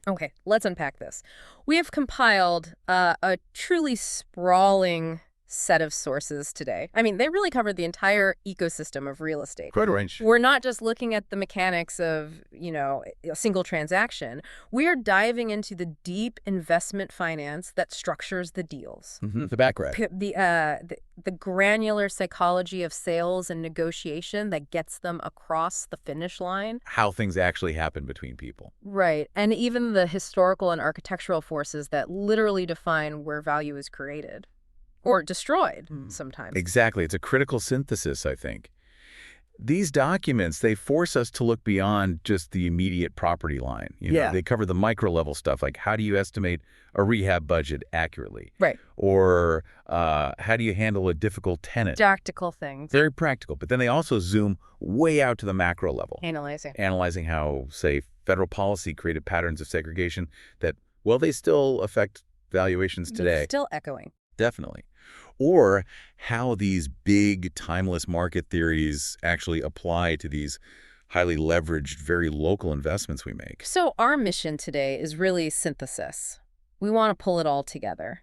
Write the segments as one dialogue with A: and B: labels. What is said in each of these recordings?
A: Okay, let's unpack this. We have compiled a truly sprawling set of sources today. I mean, they really cover the entire ecosystem of real estate.
B: Quite a range.
A: We're not just looking at the mechanics of, a single transaction. We are diving into the deep investment finance that structures the deals.
B: The background.
A: The granular psychology of sales and negotiation that gets them across the finish line.
B: How things actually happen between people.
A: Right. And even the historical and architectural forces that literally define where value is created. Or destroyed, sometimes.
B: Exactly. It's a critical synthesis, I think. These documents, they force us to look beyond just the immediate property line. They cover the micro-level stuff, like how do you estimate a rehab budget accurately?
A: Right.
B: Or how do you handle a difficult tenant?
A: Practical things.
B: Very practical. But then they also zoom way out to the macro level.
A: Analyzing
B: how, say, federal policy created patterns of segregation that, well, they still affect valuations today.
A: It's still echoing.
B: Definitely. Or how these big, timeless market theories actually apply to these highly leveraged, very local investments we make.
A: So our mission today is really synthesis. We want to pull it all together.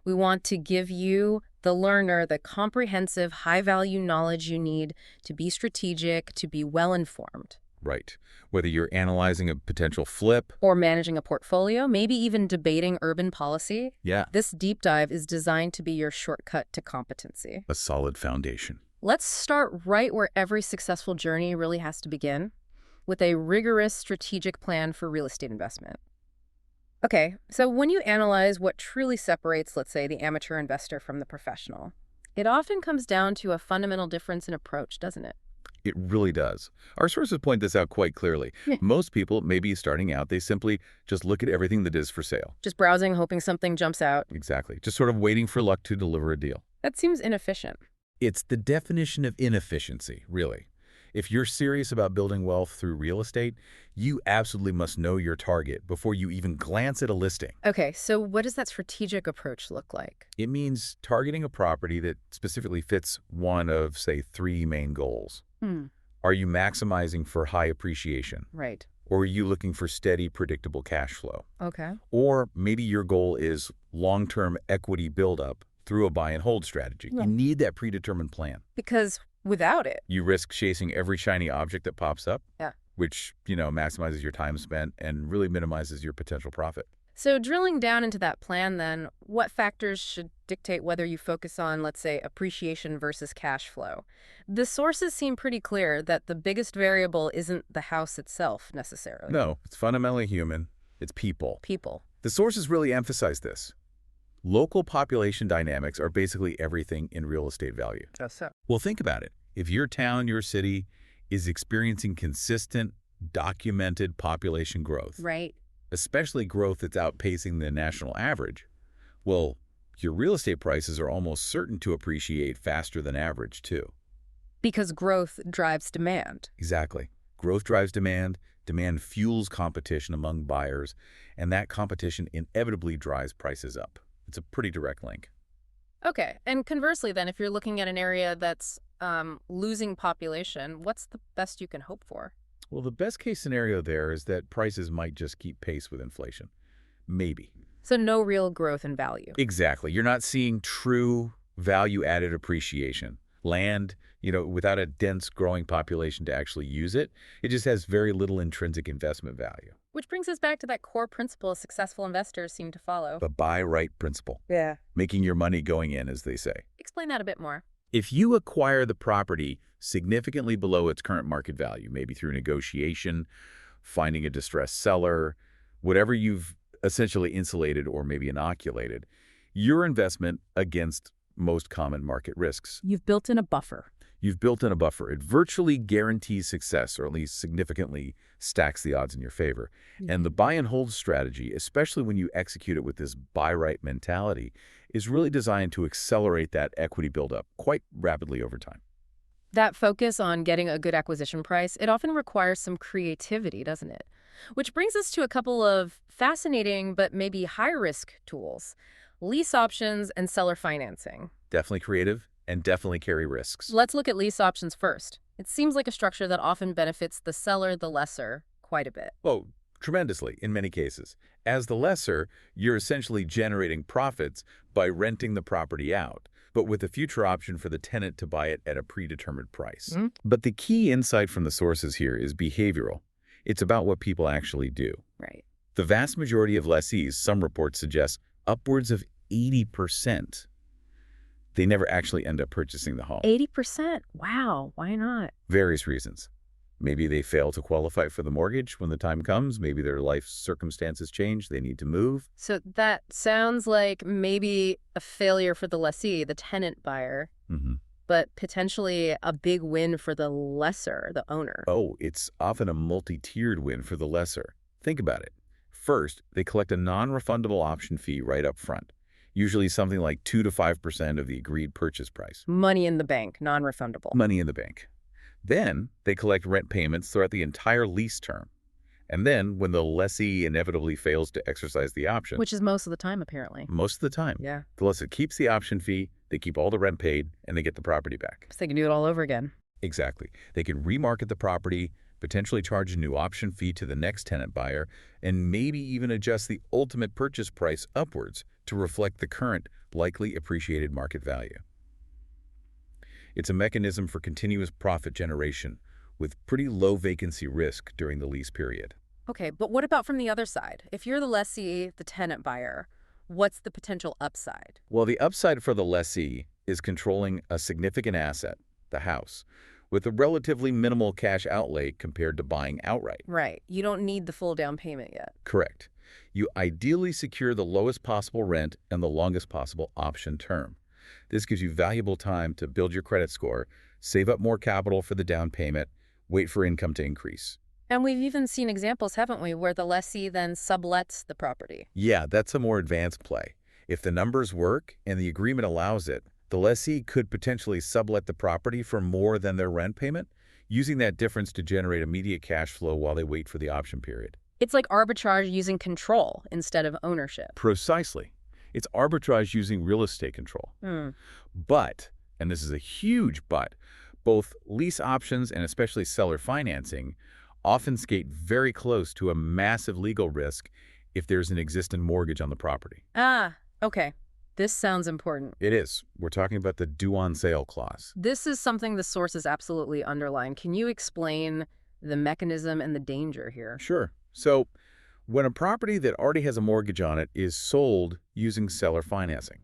A: We want to give you, the learner, the comprehensive, high-value knowledge you need to be strategic, to be well-informed.
B: Right. Whether you're analyzing a potential flip
A: or managing a portfolio, maybe even debating urban policy.
B: Yeah.
A: This deep dive is designed to be your shortcut to competency.
B: A solid foundation.
A: Let's start right where every successful journey really has to begin, with a rigorous strategic plan for real estate investment. Okay, so when you analyze what truly separates, let's say, the amateur investor from the professional, it often comes down to a fundamental difference in approach, doesn't it?
B: It really does. Our sources point this out quite clearly. Most people, maybe starting out, they simply just look at everything that is for sale.
A: Just browsing, hoping something jumps out.
B: Exactly. Just sort of waiting for luck to deliver a deal.
A: That seems inefficient.
B: It's the definition of inefficiency, really. If you're serious about building wealth through real estate, you absolutely must know your target before you even glance at a listing.
A: Okay, so what does that strategic approach look like?
B: It means targeting a property that specifically fits one of, say, 3 main goals. Are you maximizing for high appreciation?
A: Right.
B: Or are you looking for steady, predictable cash flow?
A: Okay.
B: Or maybe your goal is long-term equity buildup through a buy and hold strategy. You need that predetermined plan.
A: Because without it,
B: you risk chasing every shiny object that pops up,
A: Yeah.
B: which, maximizes your time spent and really minimizes your potential profit.
A: So drilling down into that plan then, what factors should dictate whether you focus on, let's say, appreciation versus cash flow? The sources seem pretty clear that the biggest variable isn't the house itself necessarily.
B: No, it's fundamentally human. It's people.
A: People.
B: The sources really emphasize this. Local population dynamics are basically everything in real estate value.
A: That's so.
B: Well, think about it. If your town, your city is experiencing consistent, documented population growth,
A: Right.
B: especially growth that's outpacing the national average, well, your real estate prices are almost certain to appreciate faster than average, too.
A: Because growth drives demand.
B: Exactly. Growth drives demand, demand fuels competition among buyers, and that competition inevitably drives prices up. It's a pretty direct link.
A: Okay, and conversely then, if you're looking at an area that's losing population, what's the best you can hope for?
B: Well, the best case scenario there is that prices might just keep pace with inflation. Maybe.
A: So no real growth in value.
B: Exactly. You're not seeing true value-added appreciation. Land, without a dense growing population to actually use it, it just has very little intrinsic investment value.
A: Which brings us back to that core principle successful investors seem to follow.
B: The buy right principle.
A: Yeah.
B: Making your money going in, as they say.
A: Explain that a bit more.
B: If you acquire the property significantly below its current market value, maybe through negotiation, finding a distressed seller, whatever you've essentially insulated or maybe inoculated, your investment against most common market risks.
A: You've built in a buffer.
B: You've built in a buffer. It virtually guarantees success, or at least significantly stacks the odds in your favor. And the buy and hold strategy, especially when you execute it with this buy right mentality, is really designed to accelerate that equity buildup quite rapidly over time.
A: That focus on getting a good acquisition price, it often requires some creativity, doesn't it? Which brings us to a couple of fascinating but maybe high-risk tools: lease options and seller financing.
B: Definitely creative and definitely carry risks.
A: Let's look at lease options first. It seems like a structure that often benefits the seller, the lessor, quite a bit.
B: Oh, Tremendously, in many cases. As the lessor, you're essentially generating profits by renting the property out, but with a future option for the tenant to buy it at a predetermined price.
A: Mm,
B: But the key insight from the sources here is behavioral. It's about what people actually do.
A: right.
B: The vast majority of lessees, some reports suggest upwards of 80%, they never actually end up purchasing the home.
A: 80%? Wow, why not?
B: Various reasons. Maybe they fail to qualify for the mortgage when the time comes. Maybe their life circumstances change. They need to move.
A: So that sounds like maybe a failure for the lessee, the tenant buyer, but potentially a big win for the lessor, the owner.
B: Oh, it's often a multi-tiered win for the lessor. Think about it. First, they collect a non-refundable option fee right up front, usually something like 2 to 5% of the agreed purchase price.
A: Money in the bank, non-refundable.
B: Money in the bank. Then, they collect rent payments throughout the entire lease term. And then, when the lessee inevitably fails to exercise the option,
A: Which is most of the time, apparently.
B: most of the time,
A: Yeah.
B: the lessor keeps the option fee, they keep all the rent paid, and they get the property back.
A: So they can do it all over again.
B: Exactly. They can remarket the property, potentially charge a new option fee to the next tenant buyer, and maybe even adjust the ultimate purchase price upwards to reflect the current, likely appreciated market value. It's a mechanism for continuous profit generation with pretty low vacancy risk during the lease period.
A: Okay, but what about from the other side? If you're the lessee, the tenant buyer, what's the potential upside?
B: Well, the upside for the lessee is controlling a significant asset, the house, with a relatively minimal cash outlay compared to buying outright.
A: Right. You don't need the full down payment yet.
B: Correct. You ideally secure the lowest possible rent and the longest possible option term. This gives you valuable time to build your credit score, save up more capital for the down payment, wait for income to increase.
A: And we've even seen examples, haven't we, where the lessee then sublets the property.
B: Yeah, that's a more advanced play. If the numbers work and the agreement allows it, the lessee could potentially sublet the property for more than their rent payment, using that difference to generate immediate cash flow while they wait for the option period.
A: It's like arbitrage using control instead of ownership.
B: Precisely. It's arbitrage using real estate control. But, and this is a huge but, both lease options and especially seller financing often skate very close to a massive legal risk if there's an existing mortgage on the property.
A: Ah, okay. This sounds important.
B: It is. We're talking about the due on sale clause.
A: This is something the sources absolutely underline. Can you explain the mechanism and the danger here?
B: Sure. So, when a property that already has a mortgage on it is sold using seller financing.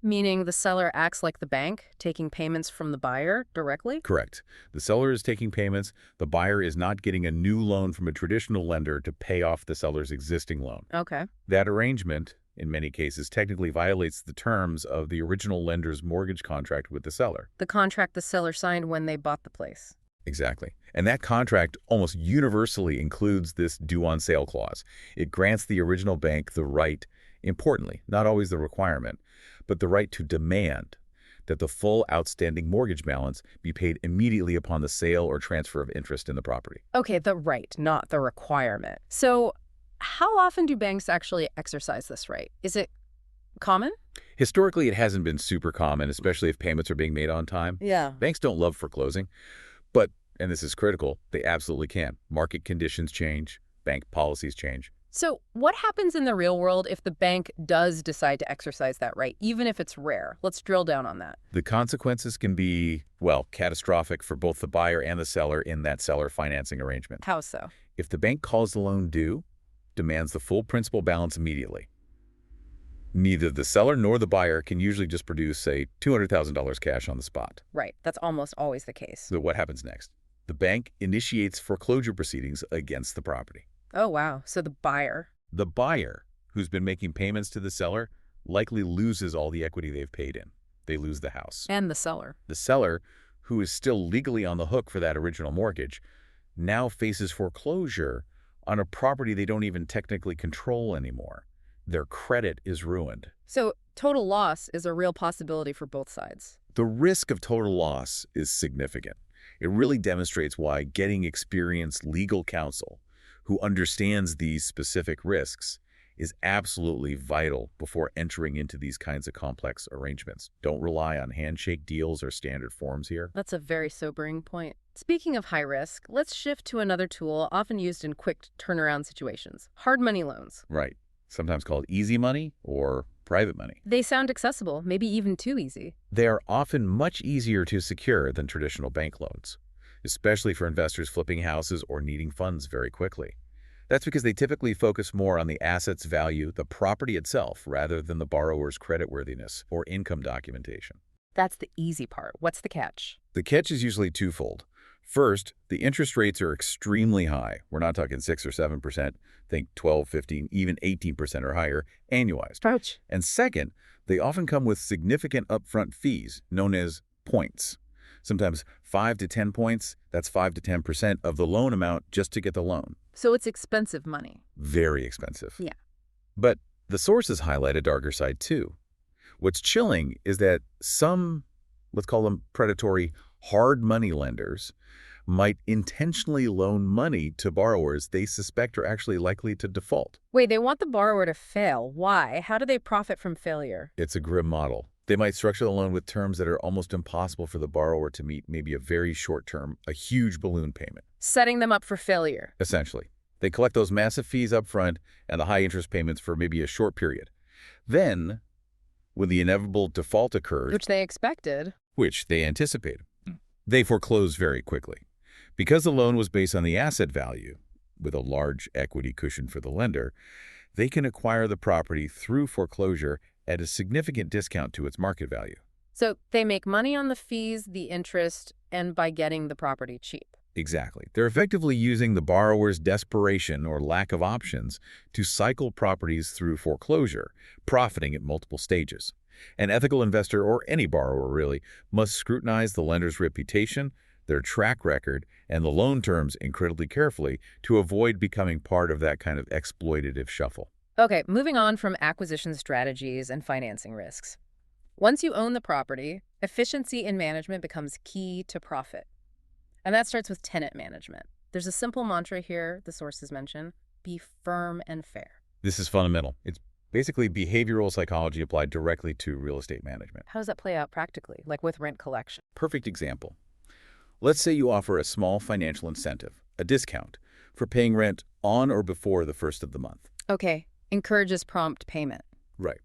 A: Meaning the seller acts like the bank, taking payments from the buyer directly?
B: Correct. The seller is taking payments. The buyer is not getting a new loan from a traditional lender to pay off the seller's existing loan.
A: Okay.
B: That arrangement, in many cases, technically violates the terms of the original lender's mortgage contract with the seller.
A: The contract the seller signed when they bought the place.
B: Exactly. And that contract almost universally includes this due on sale clause. It grants the original bank the right, importantly, not always the requirement, but the right to demand that the full outstanding mortgage balance be paid immediately upon the sale or transfer of interest in the property.
A: Okay, the right, not the requirement. So how often do banks actually exercise this right? Is it common?
B: Historically, it hasn't been super common, especially if payments are being made on time.
A: Yeah.
B: Banks don't love foreclosing, but, and this is critical, they absolutely can. Market conditions change, bank policies change.
A: So what happens in the real world if the bank does decide to exercise that right, even if it's rare? Let's drill down on that.
B: The consequences can be, well, catastrophic for both the buyer and the seller in that seller financing arrangement.
A: How so?
B: If the bank calls the loan due, demands the full principal balance immediately. Neither the seller nor the buyer can usually just produce, say, $200,000 cash on the spot.
A: Right. That's almost always the case.
B: So what happens next? The bank initiates foreclosure proceedings against the property.
A: Oh, wow. So the buyer.
B: The buyer, who's been making payments to the seller, likely loses all the equity they've paid in. They lose the house.
A: And the seller.
B: The seller, who is still legally on the hook for that original mortgage, now faces foreclosure on a property they don't even technically control anymore. Their credit is ruined.
A: So total loss is a real possibility for both sides.
B: The risk of total loss is significant. It really demonstrates why getting experienced legal counsel who understands these specific risks is absolutely vital before entering into these kinds of complex arrangements. Don't rely on handshake deals or standard forms here.
A: That's a very sobering point. Speaking of high risk, let's shift to another tool often used in quick turnaround situations: hard money loans.
B: Right. Sometimes called easy money or private money.
A: They sound accessible, maybe even too easy.
B: They are often much easier to secure than traditional bank loans, especially for investors flipping houses or needing funds very quickly. That's because they typically focus more on the asset's value, the property itself, rather than the borrower's creditworthiness or income documentation.
A: That's the easy part. What's the catch?
B: The catch is usually twofold. First, the interest rates are extremely high. We're not talking 6 or 7%. Think 12, 15, even 18% or higher annualized.
A: Ouch.
B: And second, they often come with significant upfront fees known as points. Sometimes 5 to 10 points, that's 5 to 10% of the loan amount just to get the loan.
A: So it's expensive money.
B: Very expensive.
A: Yeah.
B: But the sources highlight a darker side too. What's chilling is that some, let's call them predatory, hard money lenders might intentionally loan money to borrowers they suspect are actually likely to default.
A: Wait, they want the borrower to fail. Why? How do they profit from failure?
B: It's a grim model. They might structure the loan with terms that are almost impossible for the borrower to meet, maybe a very short term, a huge balloon payment.
A: Setting them up for failure.
B: Essentially, they collect those massive fees up front and the high interest payments for maybe a short period. Then, when the inevitable default occurs,
A: Which they expected.
B: which they anticipated, they foreclose very quickly. Because the loan was based on the asset value, with a large equity cushion for the lender, they can acquire the property through foreclosure at a significant discount to its market value.
A: So they make money on the fees, the interest, and by getting the property cheap.
B: Exactly. They're effectively using the borrower's desperation or lack of options to cycle properties through foreclosure, profiting at multiple stages. An ethical investor, or any borrower really, must scrutinize the lender's reputation, their track record, and the loan terms incredibly carefully to avoid becoming part of that kind of exploitative shuffle.
A: Okay, moving on from acquisition strategies and financing risks. Once you own the property, efficiency in management becomes key to profit. And that starts with tenant management. There's a simple mantra here, the sources mention: be firm and fair.
B: This is fundamental. It's basically behavioral psychology applied directly to real estate management.
A: How does that play out practically, like with rent collection?
B: Perfect example. Let's say you offer a small financial incentive, a discount, for paying rent on or before the first of the month.
A: Okay, encourages prompt payment.
B: Right.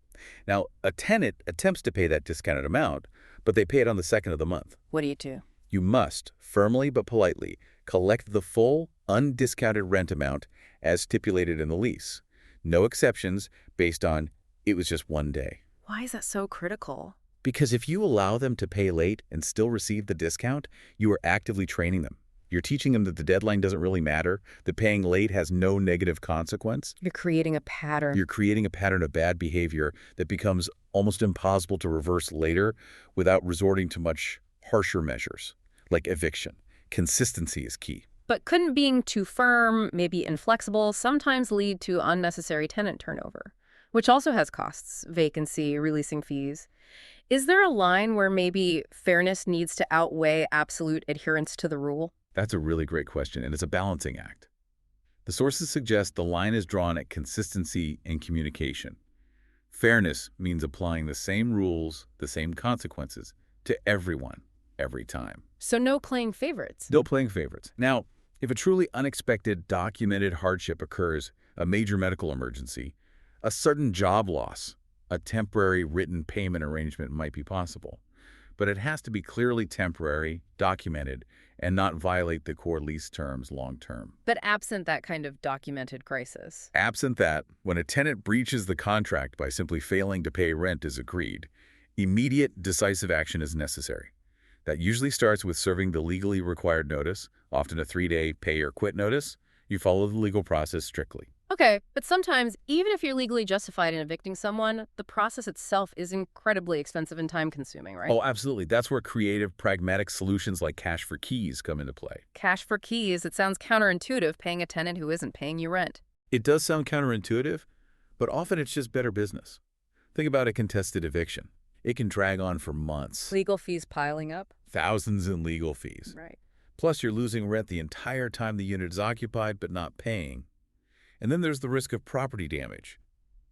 B: Now, a tenant attempts to pay that discounted amount, but they pay it on the second of the month.
A: What do you do?
B: You must, firmly but politely, collect the full, undiscounted rent amount as stipulated in the lease. No exceptions based on, it was just one day.
A: Why is that so critical?
B: Because if you allow them to pay late and still receive the discount, you are actively training them. You're teaching them that the deadline doesn't really matter, that paying late has no negative consequence.
A: You're creating a pattern.
B: You're creating a pattern of bad behavior that becomes almost impossible to reverse later without resorting to much harsher measures, like eviction. Consistency is key.
A: But couldn't being too firm, maybe inflexible, sometimes lead to unnecessary tenant turnover, which also has costs: vacancy, releasing fees. Is there a line where maybe fairness needs to outweigh absolute adherence to the rule?
B: That's a really great question, and it's a balancing act. The sources suggest the line is drawn at consistency and communication. Fairness means applying the same rules, the same consequences, to everyone, every time.
A: So no playing favorites.
B: No playing favorites. Now, if a truly unexpected documented hardship occurs, a major medical emergency, a sudden job loss, a temporary written payment arrangement might be possible. But it has to be clearly temporary, documented, and not violate the core lease terms long term.
A: But absent that kind of documented crisis.
B: Absent that, when a tenant breaches the contract by simply failing to pay rent as agreed, immediate decisive action is necessary. That usually starts with serving the legally required notice, often a 3-day pay or quit notice. You follow the legal process strictly.
A: Okay, but sometimes, even if you're legally justified in evicting someone, the process itself is incredibly expensive and time-consuming, right?
B: Oh, absolutely. That's where creative, pragmatic solutions like cash for keys come into play.
A: Cash for keys, it sounds counterintuitive, paying a tenant who isn't paying you rent.
B: It does sound counterintuitive, but often it's just better business. Think about a contested eviction. It can drag on for months.
A: Legal fees piling up.
B: Thousands in legal fees.
A: Right.
B: Plus, you're losing rent the entire time the unit is occupied but not paying. And then there's the risk of property damage.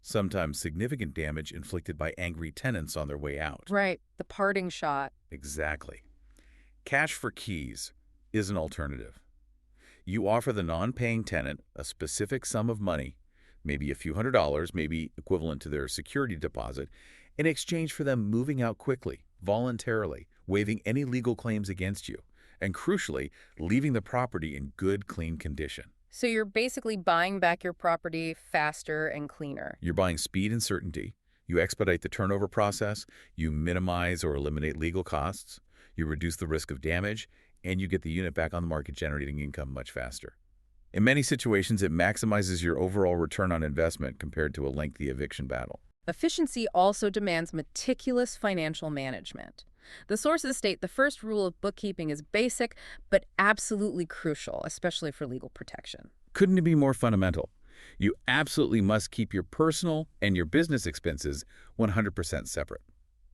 B: sometimes significant damage inflicted by angry tenants on their way out.
A: Right, the parting shot.
B: Exactly. Cash for keys is an alternative. You offer the non-paying tenant a specific sum of money, maybe a few $100s, maybe equivalent to their security deposit, in exchange for them moving out quickly, voluntarily, waiving any legal claims against you, and crucially, leaving the property in good, clean condition.
A: So you're basically buying back your property faster and cleaner.
B: You're buying speed and certainty. You expedite the turnover process, you minimize or eliminate legal costs, you reduce the risk of damage, and you get the unit back on the market generating income much faster. In many situations, it maximizes your overall return on investment compared to a lengthy eviction battle.
A: Efficiency also demands meticulous financial management. The sources state the first rule of bookkeeping is basic, but absolutely crucial, especially for legal protection.
B: Couldn't it be more fundamental? You absolutely must keep your personal and your business expenses 100% separate.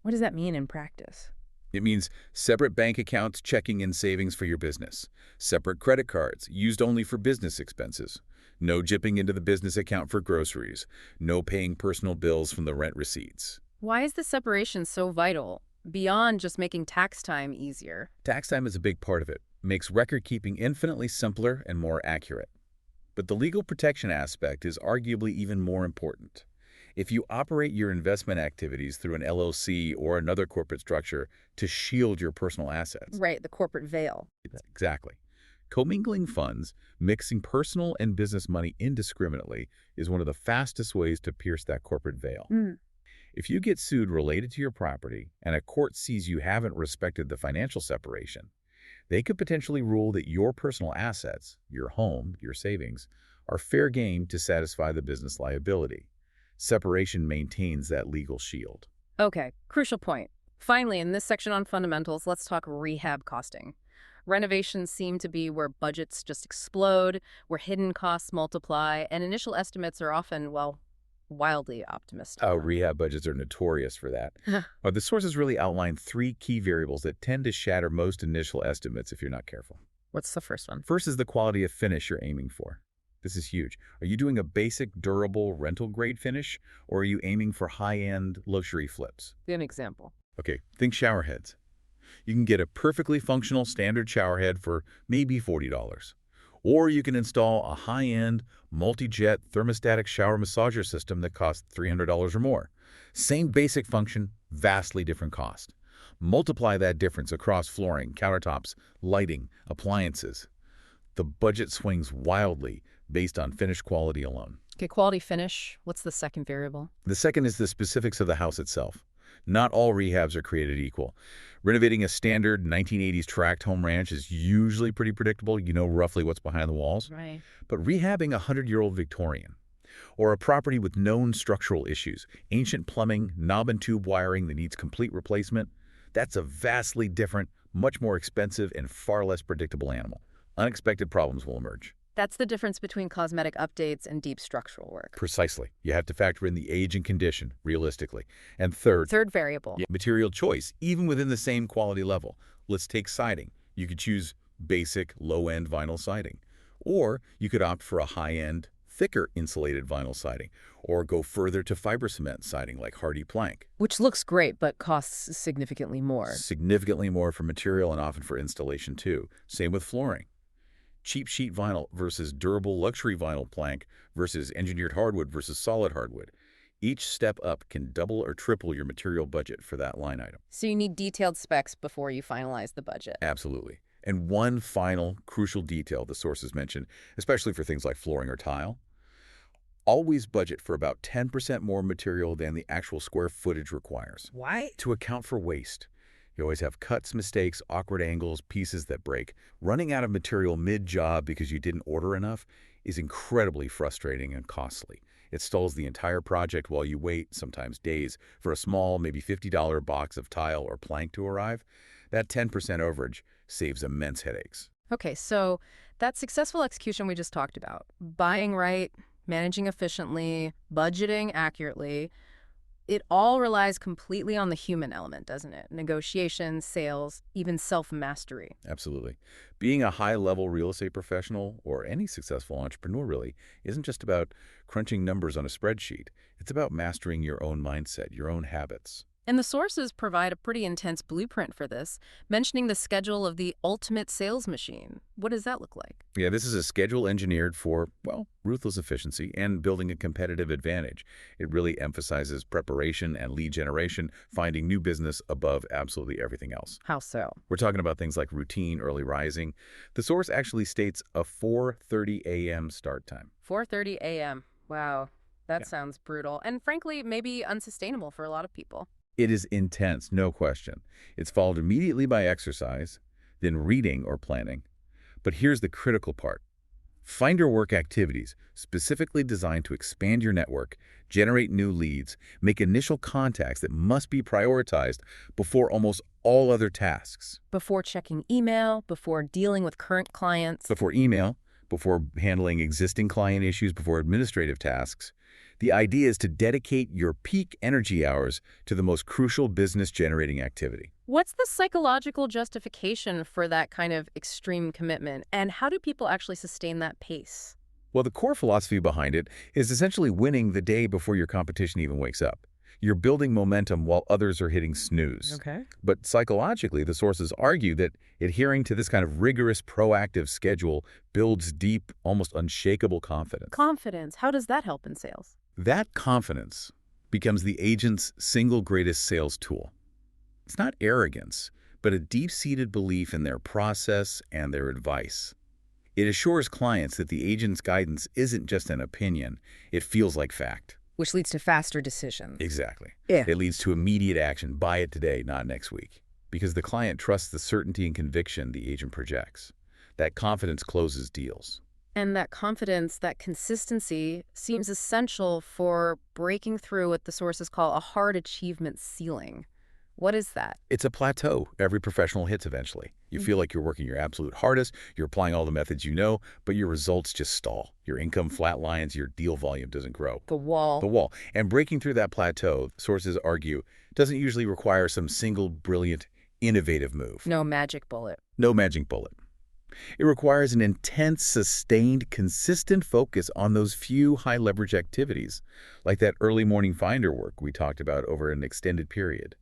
A: What does that mean in practice?
B: It means separate bank accounts, checking and savings for your business, separate credit cards used only for business expenses, no jipping into the business account for groceries, no paying personal bills from the rent receipts.
A: Why is this separation so vital, beyond just making tax time easier?
B: Tax time is a big part of it. Makes record keeping infinitely simpler and more accurate. But the legal protection aspect is arguably even more important. If you operate your investment activities through an LLC or another corporate structure to shield your personal assets.
A: Right, the corporate veil.
B: Exactly. Commingling funds, mixing personal and business money indiscriminately, is one of the fastest ways to pierce that corporate veil. If you get sued related to your property and a court sees you haven't respected the financial separation, they could potentially rule that your personal assets, your home, your savings, are fair game to satisfy the business liability. Separation maintains that legal shield.
A: Okay, crucial point. Finally, in this section on fundamentals, let's talk rehab costing. Renovations seem to be where budgets just explode, where hidden costs multiply, and initial estimates are often, well, wildly optimistic.
B: Oh, rehab budgets are notorious for that. The sources really outline three key variables that tend to shatter most initial estimates if you're not careful.
A: What's the first one?
B: First is the quality of finish you're aiming for. This is huge. Are you doing a basic, durable, rental-grade finish, or are you aiming for high-end luxury flips?
A: Give an example.
B: Okay, think shower heads. You can get a perfectly functional standard shower head for maybe $40. Or you can install a high-end, multi-jet thermostatic shower massager system that costs $300 or more. Same basic function, vastly different cost. Multiply that difference across flooring, countertops, lighting, appliances. The budget swings wildly based on finish quality alone.
A: Okay, quality finish. What's the second variable?
B: The second is the specifics of the house itself. Not all rehabs are created equal. Renovating a standard 1980s tract home ranch is usually pretty predictable. You know roughly what's behind the walls.
A: Right.
B: But rehabbing a 100-year-old Victorian, or a property with known structural issues, ancient plumbing, knob and tube wiring that needs complete replacement, that's a vastly different, much more expensive, and far less predictable animal. Unexpected problems will emerge.
A: That's the difference between cosmetic updates and deep structural work.
B: Precisely. You have to factor in the age and condition, realistically. And third
A: Variable.
B: material choice, even within the same quality level. Let's take siding. You could choose basic, low-end vinyl siding. Or you could opt for a high-end, thicker insulated vinyl siding, or go further to fiber cement siding like hardy plank.
A: Which looks great, but costs significantly more.
B: Significantly more for material and often for installation too. Same with flooring. Cheap sheet vinyl versus durable luxury vinyl plank versus engineered hardwood versus solid hardwood. Each step up can double or triple your material budget for that line item.
A: So you need detailed specs before you finalize the budget.
B: Absolutely. And one final crucial detail the sources mention, especially for things like flooring or tile, always budget for about 10% more material than the actual square footage requires.
A: Why?
B: To account for waste. You always have cuts, mistakes, awkward angles, pieces that break. Running out of material mid-job because you didn't order enough is incredibly frustrating and costly. It stalls the entire project while you wait, sometimes days, for a small, maybe $50 box of tile or plank to arrive. That 10% overage saves immense headaches.
A: Okay, so that successful execution we just talked about, buying right, managing efficiently, budgeting accurately, It all relies completely on the human element, doesn't it? Negotiations, sales, even self-mastery.
B: Absolutely. Being a high-level real estate professional, or any successful entrepreneur really, isn't just about crunching numbers on a spreadsheet. It's about mastering your own mindset, your own habits.
A: And the sources provide a pretty intense blueprint for this, mentioning the schedule of the ultimate sales machine. What does that look like?
B: Yeah, this is a schedule engineered for, well, ruthless efficiency and building a competitive advantage. It really emphasizes preparation and lead generation, finding new business above absolutely everything else.
A: How so?
B: We're talking about things like routine, early rising. The source actually states a 4:30 a.m. start time.
A: 4:30 a.m. Wow, that
B: Yeah.
A: sounds brutal and frankly maybe unsustainable for a lot of people.
B: It is intense, no question. It's followed immediately by exercise, then reading or planning. But here's the critical part. Find your work activities specifically designed to expand your network, generate new leads, make initial contacts that must be prioritized before almost all other tasks.
A: Before checking email, before dealing with current clients.
B: Before email, before handling existing client issues, before administrative tasks. The idea is to dedicate your peak energy hours to the most crucial business-generating activity.
A: What's the psychological justification for that kind of extreme commitment, and how do people actually sustain that pace?
B: Well, the core philosophy behind it is essentially winning the day before your competition even wakes up. You're building momentum while others are hitting snooze.
A: Okay.
B: But psychologically, the sources argue that adhering to this kind of rigorous, proactive schedule builds deep, almost unshakable confidence.
A: Confidence, how does that help in sales?
B: That confidence becomes the agent's single greatest sales tool. It's not arrogance, but a deep-seated belief in their process and their advice. It assures clients that the agent's guidance isn't just an opinion, it feels like fact.
A: Which leads to faster decisions.
B: Exactly.
A: Yeah.
B: It leads to immediate action. Buy it today, not next week. Because the client trusts the certainty and conviction the agent projects. That confidence closes deals.
A: And that confidence, that consistency, seems essential for breaking through what the sources call a hard achievement ceiling. What is that?
B: It's a plateau every professional hits eventually. You feel like you're working your absolute hardest, you're applying all the methods you know, but your results just stall. Your income flatlines, your deal volume doesn't grow.
A: The wall.
B: The wall. And breaking through that plateau, sources argue, doesn't usually require some single brilliant, innovative move.
A: No magic bullet.
B: No magic bullet. It requires an intense, sustained, consistent focus on those few high-leverage activities, like that early morning finder work we talked about over an extended period.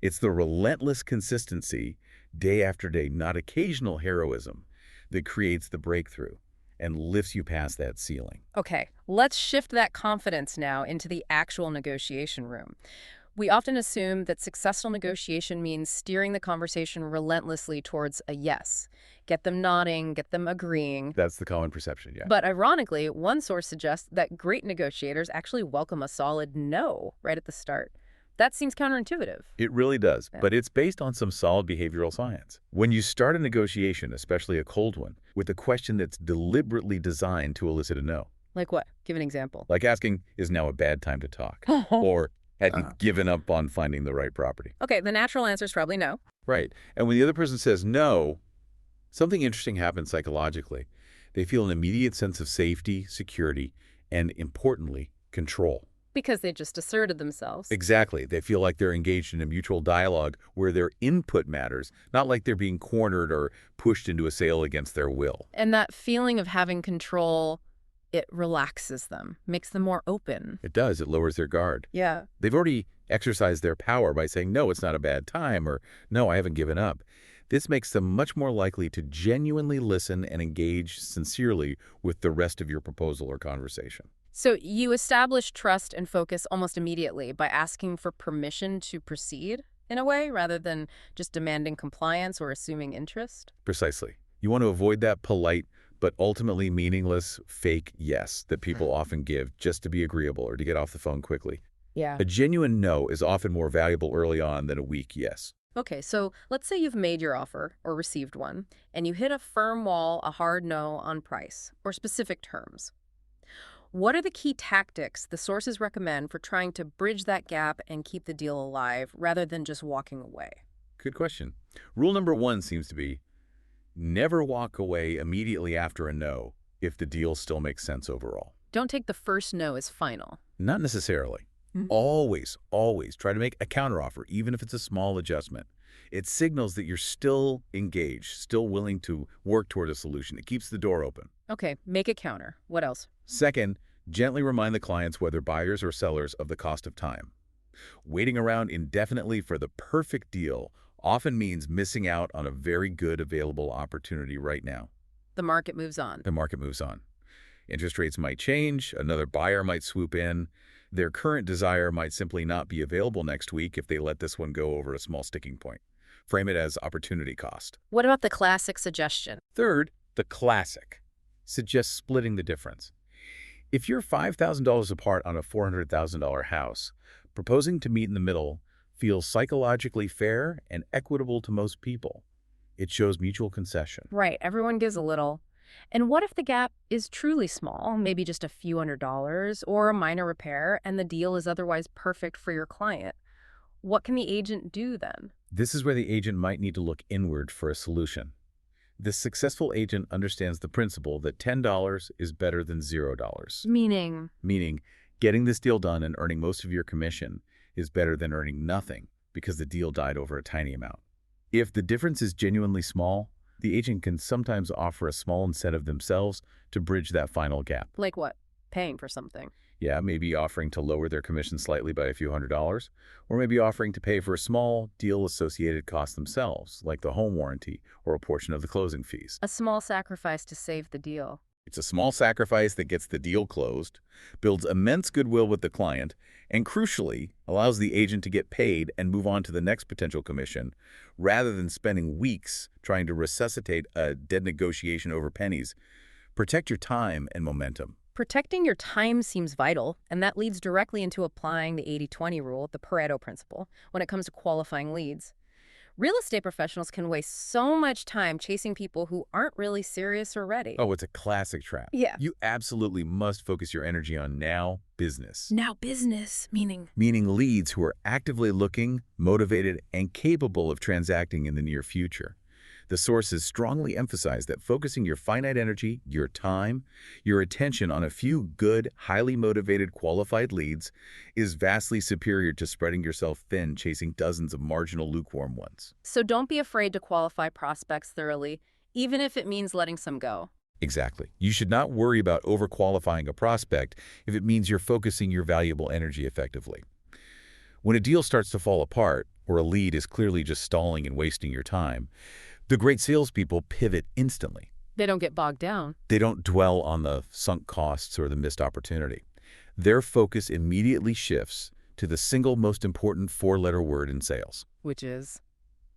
B: It's the relentless consistency, day after day, not occasional heroism, that creates the breakthrough and lifts you past that ceiling.
A: Okay, let's shift that confidence now into the actual negotiation room. We often assume that successful negotiation means steering the conversation relentlessly towards a yes. Get them nodding, get them agreeing.
B: That's the common perception, yeah.
A: But ironically, one source suggests that great negotiators actually welcome a solid no right at the start. That seems counterintuitive.
B: It really does,
A: Yeah.
B: but it's based on some solid behavioral science. When you start a negotiation, especially a cold one, with a question that's deliberately designed to elicit a no,
A: Like what? Give an example.
B: like asking, is now a bad time to talk? Or have you given up on finding the right property?
A: Okay, the natural answer is probably no.
B: Right. And when the other person says no, something interesting happens psychologically. They feel an immediate sense of safety, security, and importantly, control.
A: Because they just asserted themselves.
B: Exactly. They feel like they're engaged in a mutual dialogue where their input matters, not like they're being cornered or pushed into a sale against their will.
A: And that feeling of having control, it relaxes them, makes them more open.
B: It does. It lowers their guard.
A: Yeah.
B: They've already exercised their power by saying, no, it's not a bad time, or no, I haven't given up. This makes them much more likely to genuinely listen and engage sincerely with the rest of your proposal or conversation.
A: So you establish trust and focus almost immediately by asking for permission to proceed, in a way, rather than just demanding compliance or assuming interest?
B: Precisely. You want to avoid that polite but ultimately meaningless fake yes that people often give just to be agreeable or to get off the phone quickly.
A: Yeah.
B: A genuine no is often more valuable early on than a weak yes.
A: Okay, so let's say you've made your offer or received one, and you hit a firm wall, a hard no on price or specific terms. What are the key tactics the sources recommend for trying to bridge that gap and keep the deal alive rather than just walking away?
B: Good question. Rule number 1 seems to be never walk away immediately after a no if the deal still makes sense overall.
A: Don't take the first no as final.
B: Not necessarily. Always, always try to make a counteroffer, even if it's a small adjustment. It signals that you're still engaged, still willing to work toward a solution. It keeps the door open.
A: Okay, make a counter. What else?
B: Second, gently remind the clients, whether buyers or sellers, of the cost of time. Waiting around indefinitely for the perfect deal often means missing out on a very good available opportunity right now.
A: The market moves on.
B: The market moves on. Interest rates might change, another buyer might swoop in. Their current desire might simply not be available next week if they let this one go over a small sticking point. Frame it as opportunity cost.
A: What about the classic suggestion?
B: Third, the classic. Suggest splitting the difference. If you're $5,000 apart on a $400,000 house, proposing to meet in the middle feels psychologically fair and equitable to most people. It shows mutual concession.
A: Right, everyone gives a little. And what if the gap is truly small, maybe just a few $100s or a minor repair, and the deal is otherwise perfect for your client? What can the agent do then?
B: This is where the agent might need to look inward for a solution. The successful agent understands the principle that $10 is better than $0.
A: Meaning?
B: Meaning, getting this deal done and earning most of your commission is better than earning nothing because the deal died over a tiny amount. If the difference is genuinely small, the agent can sometimes offer a small incentive themselves to bridge that final gap.
A: Like what? Paying for something.
B: Yeah, maybe offering to lower their commission slightly by a few $100s, or maybe offering to pay for a small deal-associated cost themselves, like the home warranty or a portion of the closing fees.
A: A small sacrifice to save the deal.
B: It's a small sacrifice that gets the deal closed, builds immense goodwill with the client, and crucially, allows the agent to get paid and move on to the next potential commission, rather than spending weeks trying to resuscitate a dead negotiation over pennies. Protect your time and momentum.
A: Protecting your time seems vital, and that leads directly into applying the 80-20 rule, the Pareto principle, when it comes to qualifying leads. Real estate professionals can waste so much time chasing people who aren't really serious or ready.
B: Oh, it's a classic trap.
A: Yeah.
B: You absolutely must focus your energy on now business.
A: Now business, meaning?
B: Meaning leads who are actively looking, motivated, and capable of transacting in the near future. The sources strongly emphasize that focusing your finite energy, your time, your attention on a few good, highly motivated, qualified leads is vastly superior to spreading yourself thin chasing dozens of marginal lukewarm ones.
A: So don't be afraid to qualify prospects thoroughly, even if it means letting some go.
B: Exactly. You should not worry about overqualifying a prospect if it means you're focusing your valuable energy effectively. When a deal starts to fall apart, or a lead is clearly just stalling and wasting your time, the great salespeople pivot instantly.
A: They don't get bogged down.
B: They don't dwell on the sunk costs or the missed opportunity. Their focus immediately shifts to the single most important four-letter word in sales.
A: Which is?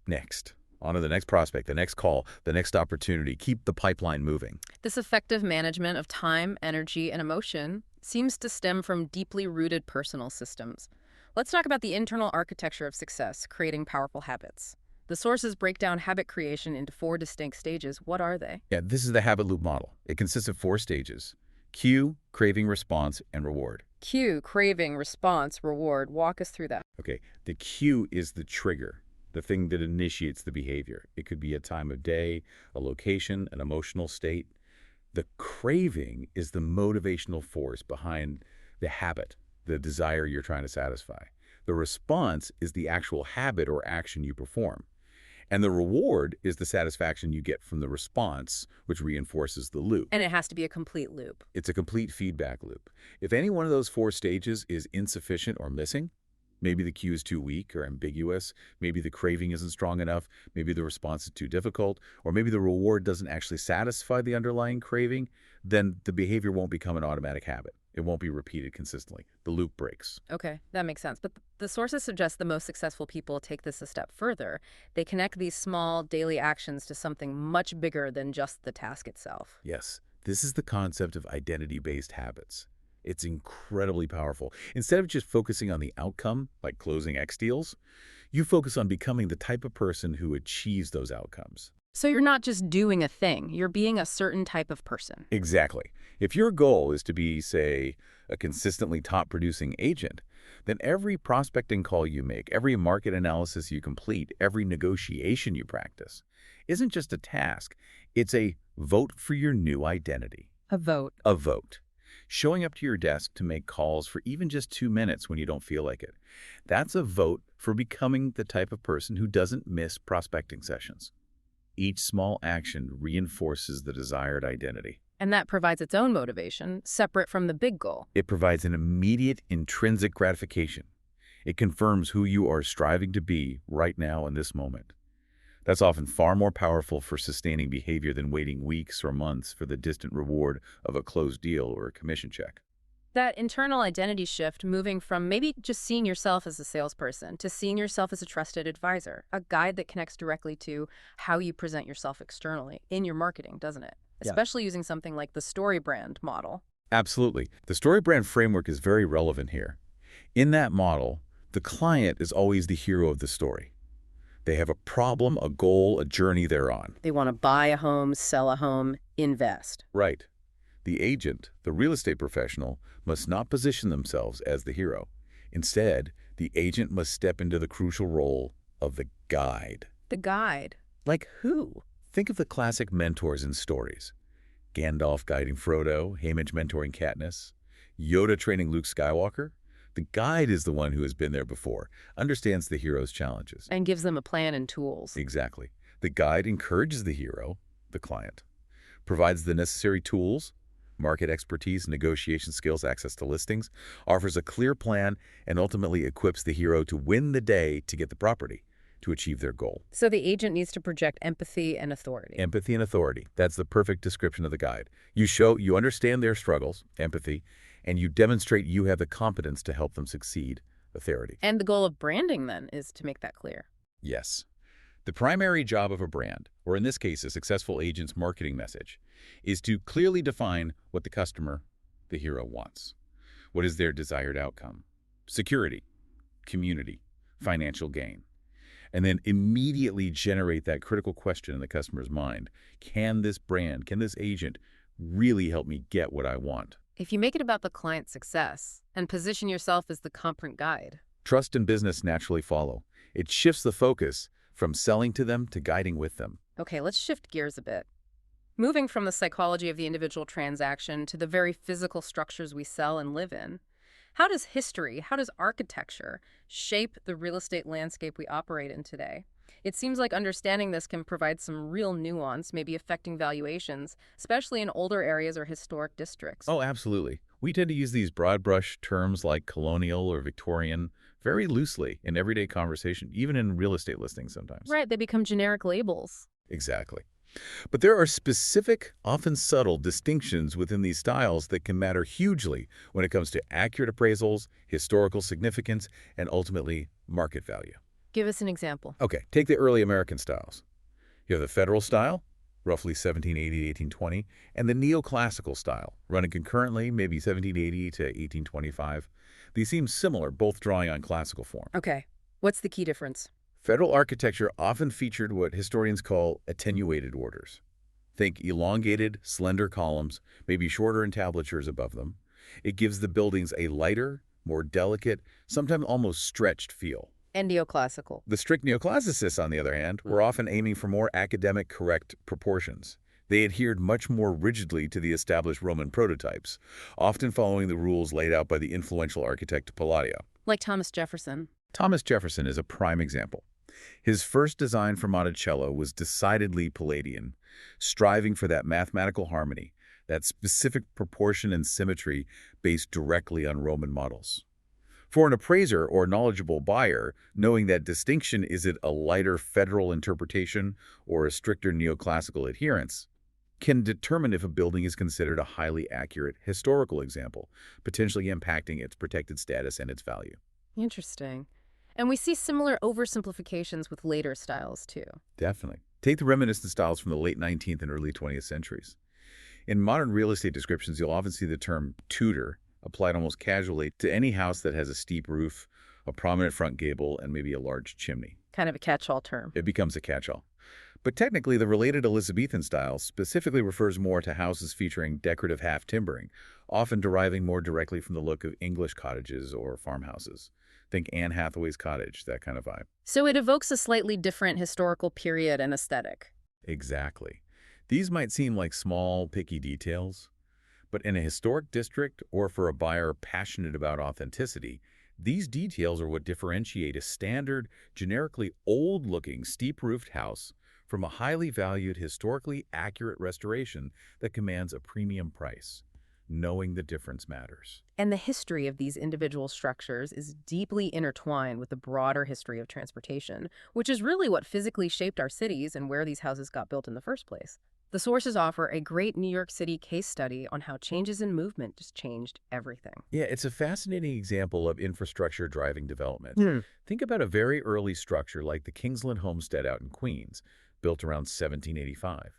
B: Next. On to the next prospect, the next call, the next opportunity. Keep the pipeline moving.
A: This effective management of time, energy, and emotion seems to stem from deeply rooted personal systems. Let's talk about the internal architecture of success, creating powerful habits. The sources break down habit creation into 4 distinct stages. What are they?
B: Yeah, this is the habit loop model. It consists of 4 stages: cue, craving, response, and reward.
A: Cue, craving, response, reward. Walk us through that.
B: Okay, the cue is the trigger, the thing that initiates the behavior. It could be a time of day, a location, an emotional state. The craving is the motivational force behind the habit, the desire you're trying to satisfy. The response is the actual habit or action you perform. And the reward is the satisfaction you get from the response, which reinforces the loop.
A: And it has to be a complete loop.
B: It's a complete feedback loop. If any one of those 4 stages is insufficient or missing, maybe the cue is too weak or ambiguous, maybe the craving isn't strong enough, maybe the response is too difficult, or maybe the reward doesn't actually satisfy the underlying craving, then the behavior won't become an automatic habit. It won't be repeated consistently. The loop breaks.
A: Okay, that makes sense. But the sources suggest the most successful people take this a step further. They connect these small daily actions to something much bigger than just the task itself.
B: Yes, this is the concept of identity-based habits. It's incredibly powerful. Instead of just focusing on the outcome, like closing X deals, you focus on becoming the type of person who achieves those outcomes.
A: So you're not just doing a thing, you're being a certain type of person.
B: Exactly. If your goal is to be, say, a consistently top-producing agent, then every prospecting call you make, every market analysis you complete, every negotiation you practice isn't just a task. It's a vote for your new identity.
A: A vote.
B: A vote. Showing up to your desk to make calls for even just 2 minutes when you don't feel like it. That's a vote for becoming the type of person who doesn't miss prospecting sessions. Each small action reinforces the desired identity.
A: And that provides its own motivation, separate from the big goal.
B: It provides an immediate intrinsic gratification. It confirms who you are striving to be right now in this moment. That's often far more powerful for sustaining behavior than waiting weeks or months for the distant reward of a closed deal or a commission check.
A: That internal identity shift, moving from maybe just seeing yourself as a salesperson to seeing yourself as a trusted advisor, a guide that connects directly to how you present yourself externally in your marketing, doesn't it?
B: Yeah.
A: Especially using something like the story brand model.
B: Absolutely. The story brand framework is very relevant here. In that model, the client is always the hero of the story. They have a problem, a goal, a journey they're on.
A: They want to buy a home, sell a home, invest.
B: Right. The agent, the real estate professional, must not position themselves as the hero. Instead, the agent must step into the crucial role of the guide.
A: The guide.
B: Like who? Think of the classic mentors in stories. Gandalf guiding Frodo, Haymitch mentoring Katniss, Yoda training Luke Skywalker. The guide is the one who has been there before, understands the hero's challenges.
A: And gives them a plan and tools.
B: Exactly. The guide encourages the hero, the client, provides the necessary tools, market expertise, negotiation skills, access to listings, offers a clear plan, and ultimately equips the hero to win the day to get the property, to achieve their goal.
A: So the agent needs to project empathy and authority.
B: Empathy and authority. That's the perfect description of the guide. You understand their struggles, empathy, and you demonstrate you have the competence to help them succeed, authority.
A: And the goal of branding, then, is to make that clear.
B: Yes. The primary job of a brand, or in this case, a successful agent's marketing message, is to clearly define what the customer, the hero, wants. What is their desired outcome? Security, community, financial gain. And then immediately generate that critical question in the customer's mind. Can this brand, can this agent really help me get what I want?
A: If you make it about the client's success and position yourself as the competent guide.
B: Trust and business naturally follow. It shifts the focus from selling to them to guiding with them.
A: Okay, let's shift gears a bit. Moving from the psychology of the individual transaction to the very physical structures we sell and live in. How does history, how does architecture shape the real estate landscape we operate in today? It seems like understanding this can provide some real nuance, maybe affecting valuations, especially in older areas or historic districts.
B: Oh, absolutely. We tend to use these broad brush terms like colonial or Victorian very loosely in everyday conversation, even in real estate listings sometimes.
A: Right, they become generic labels.
B: Exactly. But there are specific, often subtle distinctions within these styles that can matter hugely when it comes to accurate appraisals, historical significance, and ultimately market value.
A: Give us an example.
B: Okay, take the early American styles. You have the Federal style, roughly 1780 to 1820, and the Neoclassical style, running concurrently, maybe 1780 to 1825. These seem similar, both drawing on classical form.
A: Okay, what's the key difference?
B: Federal architecture often featured what historians call attenuated orders. Think elongated, slender columns, maybe shorter entablatures above them. It gives the buildings a lighter, more delicate, sometimes almost stretched feel.
A: And neoclassical.
B: The strict neoclassicists, on the other hand, were often aiming for more academic correct proportions. They adhered much more rigidly to the established Roman prototypes, often following the rules laid out by the influential architect Palladio.
A: Like Thomas Jefferson.
B: Thomas Jefferson is a prime example. His first design for Monticello was decidedly Palladian, striving for that mathematical harmony, that specific proportion and symmetry based directly on Roman models. For an appraiser or knowledgeable buyer, knowing that distinction, is it a lighter federal interpretation or a stricter neoclassical adherence, can determine if a building is considered a highly accurate historical example, potentially impacting its protected status and its value.
A: Interesting. And we see similar oversimplifications with later styles, too.
B: Definitely. Take the reminiscent styles from the late 19th and early 20th centuries. In modern real estate descriptions, you'll often see the term Tudor applied almost casually to any house that has a steep roof, a prominent front gable, and maybe a large chimney.
A: Kind of a catch-all term.
B: It becomes a catch-all. But technically, the related Elizabethan style specifically refers more to houses featuring decorative half-timbering, often deriving more directly from the look of English cottages or farmhouses. Think Anne Hathaway's cottage, that kind of vibe.
A: So it evokes a slightly different historical period and aesthetic.
B: Exactly. These might seem like small, picky details, But in a historic district or for a buyer passionate about authenticity, these details are what differentiate a standard, generically old-looking, steep-roofed house from a highly valued, historically accurate restoration that commands a premium price. Knowing the difference matters.
A: And the history of these individual structures is deeply intertwined with the broader history of transportation, which is really what physically shaped our cities and where these houses got built in the first place. The sources offer a great New York City case study on how changes in movement just changed everything.
B: Yeah, it's a fascinating example of infrastructure driving development.
A: Hmm.
B: Think about a very early structure like the Kingsland Homestead out in Queens, built around 1785.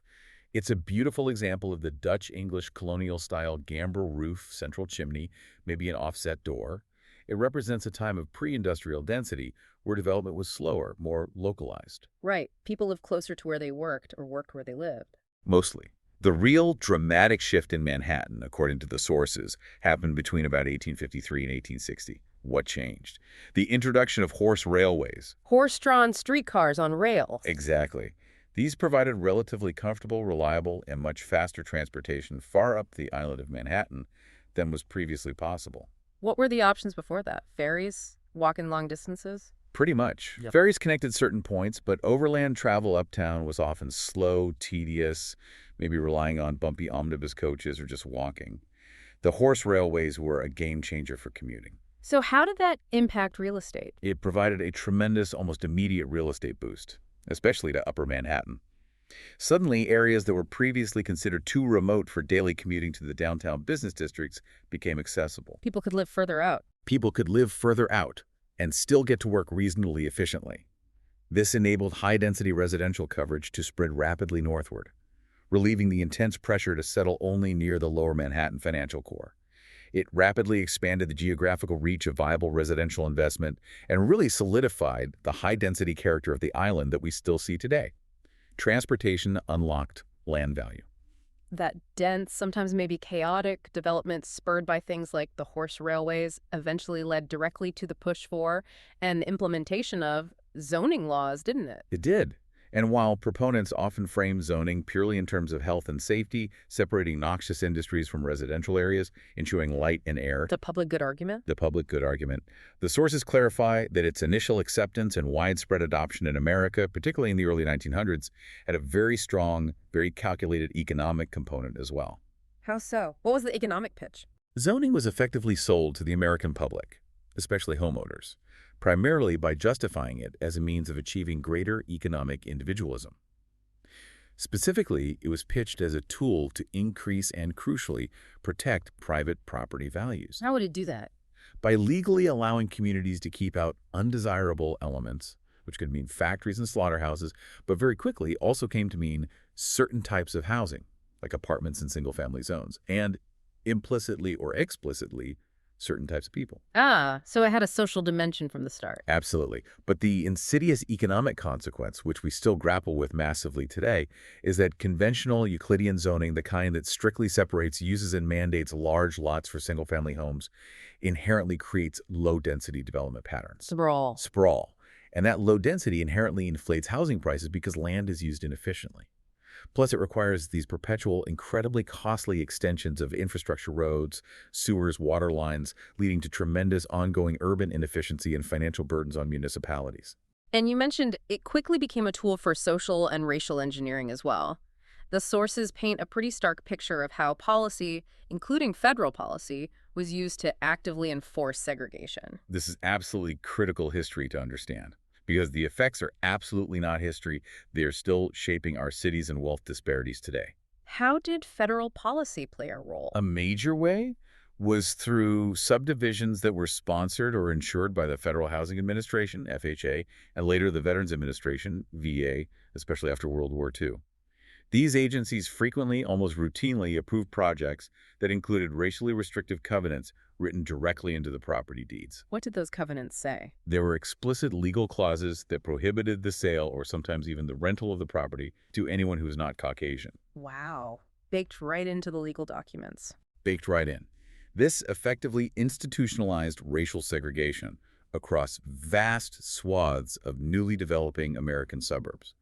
B: It's a beautiful example of the Dutch-English colonial-style gambrel roof, central chimney, maybe an offset door. It represents a time of pre-industrial density where development was slower, more localized.
A: Right. People lived closer to where they worked or worked where they lived.
B: Mostly. The real dramatic shift in Manhattan, according to the sources, happened between about 1853 and 1860. What changed? The introduction of horse railways.
A: Horse-drawn streetcars on rails.
B: Exactly. These provided relatively comfortable, reliable, and much faster transportation far up the island of Manhattan than was previously possible.
A: What were the options before that? Ferries? Walking long distances?
B: Pretty much.
A: Yep.
B: Ferries connected certain points, but overland travel uptown was often slow, tedious, maybe relying on bumpy omnibus coaches or just walking. The horse railways were a game changer for commuting.
A: So how did that impact real estate?
B: It provided a tremendous, almost immediate real estate boost, especially to Upper Manhattan. Suddenly, areas that were previously considered too remote for daily commuting to the downtown business districts became accessible.
A: People could live further out.
B: People could live further out and still get to work reasonably efficiently. This enabled high-density residential coverage to spread rapidly northward, relieving the intense pressure to settle only near the lower Manhattan financial core. It rapidly expanded the geographical reach of viable residential investment and really solidified the high-density character of the island that we still see today. Transportation unlocked land value.
A: That dense, sometimes maybe chaotic development spurred by things like the horse railways eventually led directly to the push for and implementation of zoning laws, didn't it?
B: It did. And while proponents often frame zoning purely in terms of health and safety, separating noxious industries from residential areas, ensuring light and air,
A: The public good argument?
B: the public good argument, the sources clarify that its initial acceptance and widespread adoption in America, particularly in the early 1900s, had a very strong, very calculated economic component as well.
A: How so? What was the economic pitch?
B: Zoning was effectively sold to the American public, especially homeowners, primarily by justifying it as a means of achieving greater economic individualism. Specifically, it was pitched as a tool to increase and, crucially, protect private property values.
A: How would it do that?
B: By legally allowing communities to keep out undesirable elements, which could mean factories and slaughterhouses, but very quickly also came to mean certain types of housing, like apartments and single-family zones, and implicitly or explicitly, certain types of people.
A: Ah, so it had a social dimension from the start.
B: Absolutely. But the insidious economic consequence, which we still grapple with massively today, is that conventional Euclidean zoning, the kind that strictly separates, uses, and mandates large lots for single-family homes, inherently creates low-density development patterns. Sprawl. And that low density inherently inflates housing prices because land is used inefficiently. Plus, it requires these perpetual, incredibly costly extensions of infrastructure roads, sewers, water lines, leading to tremendous ongoing urban inefficiency and financial burdens on municipalities.
A: And you mentioned it quickly became a tool for social and racial engineering as well. The sources paint a pretty stark picture of how policy, including federal policy, was used to actively enforce segregation.
B: This is absolutely critical history to understand, because the effects are absolutely not history. They are still shaping our cities and wealth disparities today.
A: How did federal policy play a role?
B: A major way was through subdivisions that were sponsored or insured by the Federal Housing Administration, FHA, and later the Veterans Administration, VA, especially after World War II. These agencies frequently, almost routinely, approved projects that included racially restrictive covenants written directly into the property deeds.
A: What did those covenants say?
B: There were explicit legal clauses that prohibited the sale or sometimes even the rental of the property to anyone who was not Caucasian.
A: Wow. Baked right into the legal documents.
B: Baked right in. This effectively institutionalized racial segregation across vast swaths of newly developing American suburbs.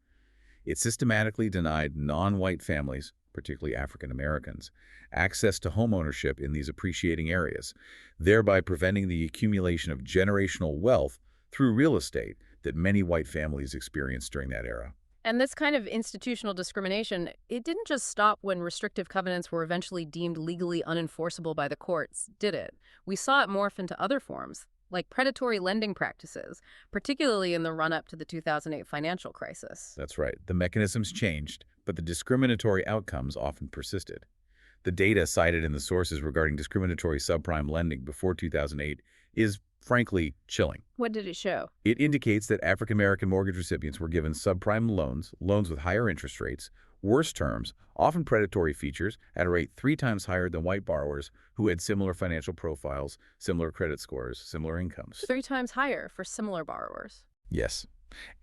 B: It systematically denied non-white families, particularly African Americans, access to homeownership in these appreciating areas, thereby preventing the accumulation of generational wealth through real estate that many white families experienced during that era.
A: And this kind of institutional discrimination, it didn't just stop when restrictive covenants were eventually deemed legally unenforceable by the courts, did it? We saw it morph into other forms, like predatory lending practices, particularly in the run-up to the 2008 financial crisis.
B: That's right. The mechanisms changed, but the discriminatory outcomes often persisted. The data cited in the sources regarding discriminatory subprime lending before 2008 is, frankly, chilling.
A: What did it show?
B: It indicates that African American mortgage recipients were given subprime loans, loans with higher interest rates, worse terms, often predatory features, at a rate 3 times higher than white borrowers who had similar financial profiles, similar credit scores, similar incomes.
A: 3 times higher for similar borrowers.
B: Yes.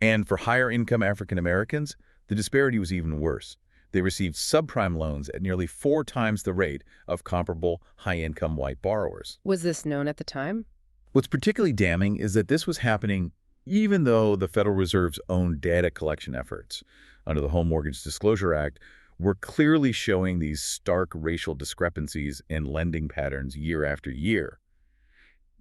B: And for higher income African Americans, the disparity was even worse. They received subprime loans at nearly 4 times the rate of comparable high-income white borrowers.
A: Was this known at the time?
B: What's particularly damning is that this was happening even though the Federal Reserve's own data collection efforts under the Home Mortgage Disclosure Act were clearly showing these stark racial discrepancies in lending patterns year after year.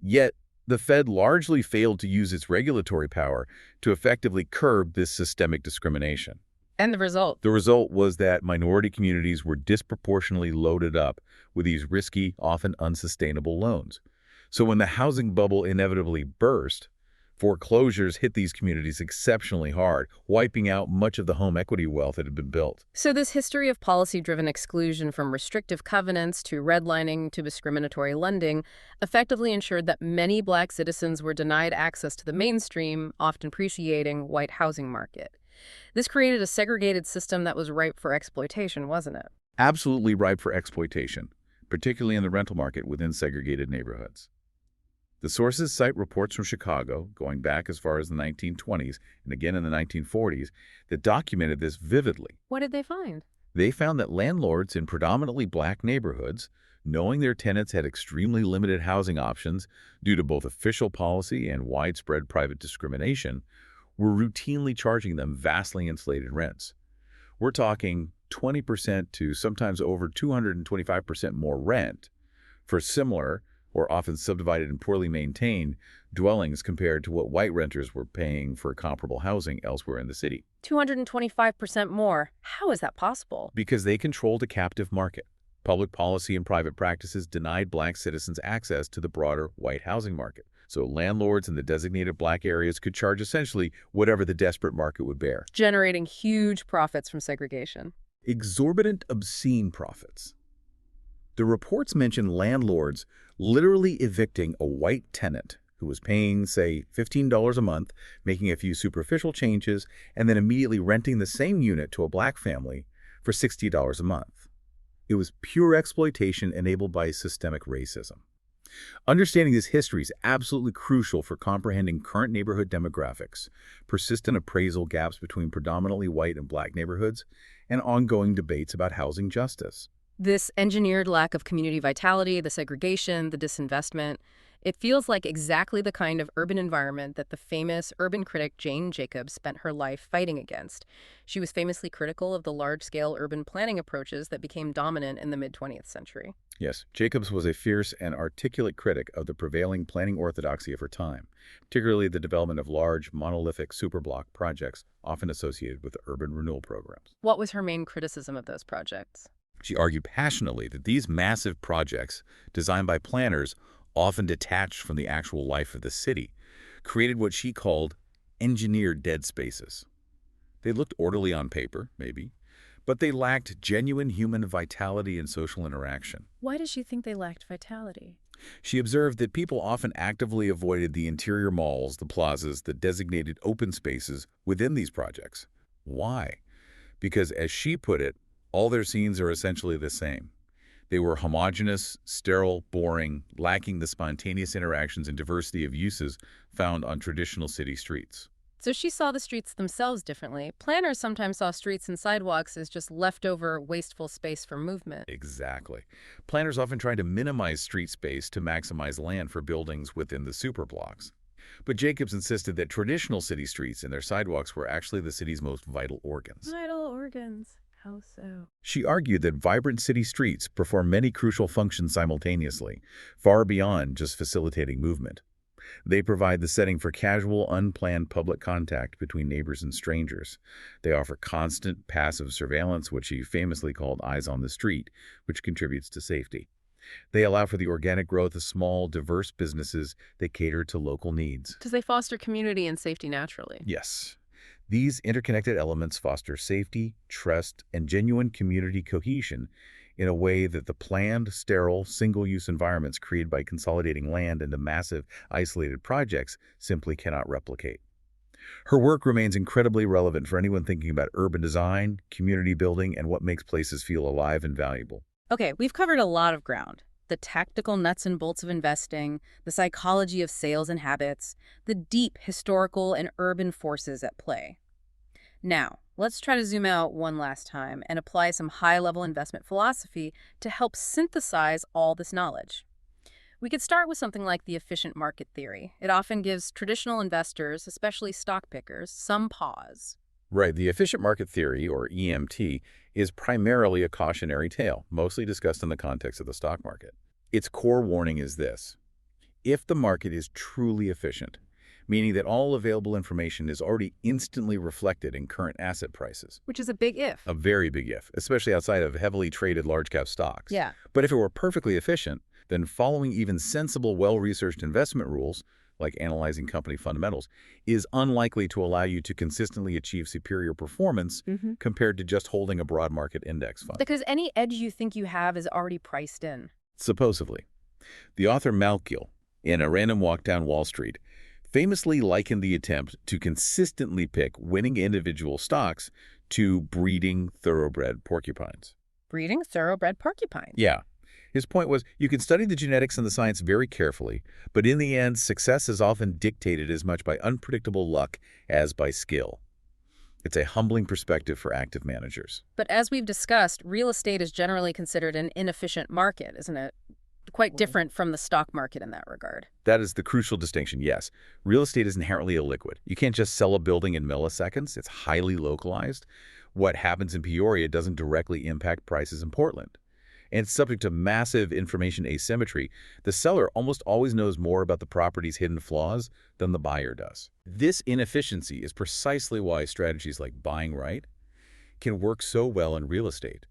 B: Yet, the Fed largely failed to use its regulatory power to effectively curb this systemic discrimination.
A: And the result?
B: The result was that minority communities were disproportionately loaded up with these risky, often unsustainable loans. So when the housing bubble inevitably burst, foreclosures hit these communities exceptionally hard, wiping out much of the home equity wealth that had been built.
A: So this history of policy-driven exclusion, from restrictive covenants to redlining to discriminatory lending, effectively ensured that many Black citizens were denied access to the mainstream, often appreciating white housing market. This created a segregated system that was ripe for exploitation, wasn't it?
B: Absolutely ripe for exploitation, particularly in the rental market within segregated neighborhoods. The sources cite reports from Chicago, going back as far as the 1920s and again in the 1940s, that documented this vividly.
A: What did they find?
B: They found that landlords in predominantly Black neighborhoods, knowing their tenants had extremely limited housing options due to both official policy and widespread private discrimination, were routinely charging them vastly inflated rents. We're talking 20% to sometimes over 225% more rent for similar, or often subdivided and poorly maintained, dwellings compared to what white renters were paying for comparable housing elsewhere in the city.
A: 225% more. How is that possible?
B: Because they controlled a captive market. Public policy and private practices denied Black citizens access to the broader white housing market. So landlords in the designated Black areas could charge essentially whatever the desperate market would bear,
A: Generating huge profits from segregation.
B: exorbitant, obscene profits. The reports mention landlords literally evicting a white tenant who was paying, say, $15 a month, making a few superficial changes, and then immediately renting the same unit to a Black family for $60 a month. It was pure exploitation enabled by systemic racism. Understanding this history is absolutely crucial for comprehending current neighborhood demographics, persistent appraisal gaps between predominantly white and Black neighborhoods, and ongoing debates about housing justice.
A: This engineered lack of community vitality, the segregation, the disinvestment, it feels like exactly the kind of urban environment that the famous urban critic Jane Jacobs spent her life fighting against. She was famously critical of the large-scale urban planning approaches that became dominant in the mid-20th century.
B: Yes, Jacobs was a fierce and articulate critic of the prevailing planning orthodoxy of her time, particularly the development of large, monolithic superblock projects often associated with urban renewal programs.
A: What was her main criticism of those projects?
B: She argued passionately that these massive projects, designed by planners often detached from the actual life of the city, created what she called engineered dead spaces. They looked orderly on paper, maybe, but they lacked genuine human vitality and social interaction.
A: Why does she think they lacked vitality?
B: She observed that people often actively avoided the interior malls, the plazas, the designated open spaces within these projects. Why? Because, as she put it, all their scenes are essentially the same. They were homogeneous, sterile, boring, lacking the spontaneous interactions and diversity of uses found on traditional city streets.
A: So she saw the streets themselves differently. Planners sometimes saw streets and sidewalks as just leftover, wasteful space for movement.
B: Exactly. Planners often tried to minimize street space to maximize land for buildings within the superblocks. But Jacobs insisted that traditional city streets and their sidewalks were actually the city's most vital organs.
A: Vital organs. How so?
B: She argued that vibrant city streets perform many crucial functions simultaneously, far beyond just facilitating movement. They provide the setting for casual, unplanned public contact between neighbors and strangers. They offer constant, passive surveillance, which she famously called eyes on the street, which contributes to safety. They allow for the organic growth of small, diverse businesses that cater to local needs.
A: Because they foster community and safety naturally.
B: Yes. These interconnected elements foster safety, trust, and genuine community cohesion in a way that the planned, sterile, single-use environments created by consolidating land into massive, isolated projects simply cannot replicate. Her work remains incredibly relevant for anyone thinking about urban design, community building, and what makes places feel alive and valuable.
A: Okay, we've covered a lot of ground. The tactical nuts and bolts of investing, the psychology of sales and habits, the deep historical and urban forces at play. Now, let's try to zoom out one last time and apply some high-level investment philosophy to help synthesize all this knowledge. We could start with something like the efficient market theory. It often gives traditional investors, especially stock pickers, some pause.
B: Right. The efficient market theory, or EMT, is primarily a cautionary tale, mostly discussed in the context of the stock market. Its core warning is this: if the market is truly efficient, meaning that all available information is already instantly reflected in current asset prices.
A: Which is a big if.
B: A very big if, especially outside of heavily traded large-cap stocks.
A: Yeah.
B: But if it were perfectly efficient, then following even sensible, well-researched investment rules, like analyzing company fundamentals, is unlikely to allow you to consistently achieve superior performance compared to just holding a broad market index fund.
A: Because any edge you think you have is already priced in.
B: Supposedly. The author Malkiel, in A Random Walk Down Wall Street, famously likened the attempt to consistently pick winning individual stocks to breeding thoroughbred porcupines.
A: Breeding thoroughbred porcupines.
B: Yeah. His point was, you can study the genetics and the science very carefully, but in the end, success is often dictated as much by unpredictable luck as by skill. It's a humbling perspective for active managers.
A: But as we've discussed, real estate is generally considered an inefficient market, isn't it? Quite different from the stock market in that regard.
B: That is the crucial distinction, yes. Real estate is inherently illiquid. You can't just sell a building in milliseconds. It's highly localized. What happens in Peoria doesn't directly impact prices in Portland. And it's subject to massive information asymmetry. The seller almost always knows more about the property's hidden flaws than the buyer does. This inefficiency is precisely why strategies like buying right can work so well in real estate.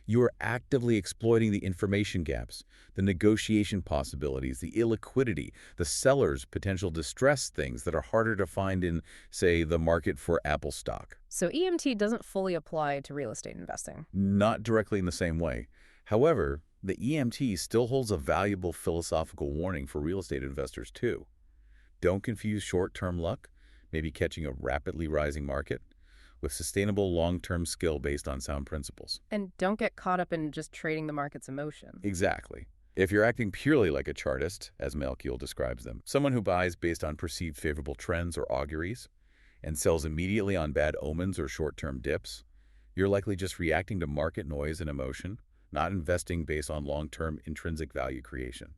B: You are actively exploiting the information gaps, the negotiation possibilities, the illiquidity, the seller's potential distress things that are harder to find in, say, the market for Apple stock.
A: So EMT doesn't fully apply to real estate investing.
B: Not directly in the same way. However, the EMT still holds a valuable philosophical warning for real estate investors too. Don't confuse short-term luck, maybe catching a rapidly rising market, with sustainable long-term skill based on sound principles.
A: And don't get caught up in just trading the market's emotion.
B: Exactly. If you're acting purely like a chartist, as Malkiel describes them, someone who buys based on perceived favorable trends or auguries, and sells immediately on bad omens or short-term dips, you're likely just reacting to market noise and emotion, not investing based on long-term intrinsic value creation.